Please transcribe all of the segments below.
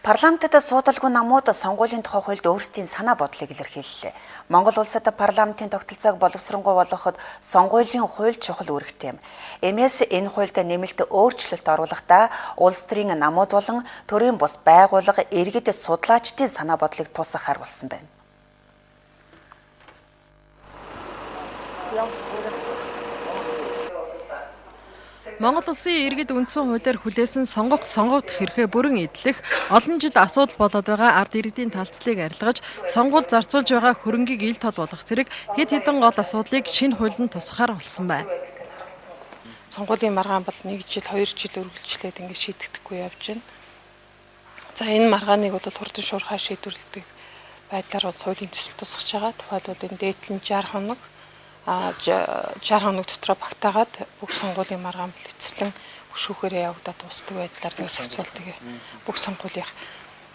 Парламентд суудалгүй намууд сонгуулийн тухай хуульд өөрсдийн санаа бодлыг илэрхийллээ. Монгол улсад парламентын тогтолцоог боловсронгуй болгоход сонгуулийн хууль чухал үүрэгтэй юм. Иймээс энэ хуульд нэмэлт өөрчлөлт оруулахдаа улс төрийн намууд болон төрийн бус байгууллага иргэд судлаачдын санаа бодлыг тусах харуулсан байна. Монгол улсын иргэд үндсэн хуулиар хүлээсэн сонгогдох хэрхээ бүрэн эдлэх олон жил асуудал болоод байгаа ард иргэдийн талцлыг арилгаж сонгуул зарцуулж байгаа хөрөнгийг ил тод болгох зэрэг хэд хэдэн гол асуудлыг шинэ хуулинд тусахаар болсон байна. Сонгуулийн маргаан бол 1 жил 2 жил үргэлжлээд ингэ шийдэгдэхгүй явж байна. За энэ маргааныг бол хурдан шуурхай шийдвэрлэдэг байдлаар бол хуулийн төсөл тусгаж байгаа. Тухайлбал энэ дээдлэн 60 хоног 60 хоног дотроо багтаагаад бүх сонгуулийн маргаан эцэслэн шүүхээрээ явагдаад дуусдаг байдлаар зохицуулдаг бүх сонгуулийг.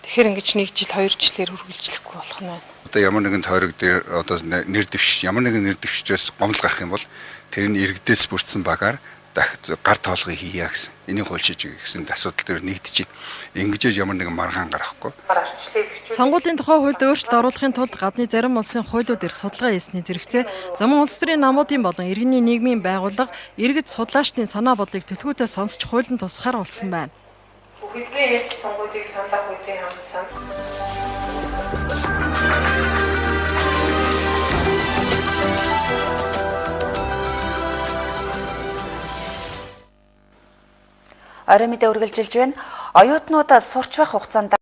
Тэгэхээр ингэж 1 жил 2 жилээр үргэлжлэхгүй болох нь байна. Одоо ямар нэгэн тойрог дээр одоо нэр дэвшиж ямар нэгэн нэр дэвшижээс гомдол гарах юм бол тэр нь иргэдээс бүрдсэн багаар дахид гар тоолгыг хийе гэсэн. Энийг хуульчиж гэсэн асуудал дээр нэгдэж байна. Ингэж ямар нэгэн маргаан гарахгүй. Сонгуулийн тухай хуульд өөрчлөлт оруулахын тулд гадны зарим улсын хуулиудаар судалгаа хийсний зэрэгцээ замун улс төрийн намуудын болон иргэний нийгмийн байгууллага иргэд судлаачдын санаа бодлыг төлхөөтэй сонсч хуулинд тусахаар болсон байна. Хөдөлгөөний ээлж сонгуулийг саналах үеийн хамтсан. Орой мэдээ үргэлжилж байна. Оюутнууд сурч байх хугацаанд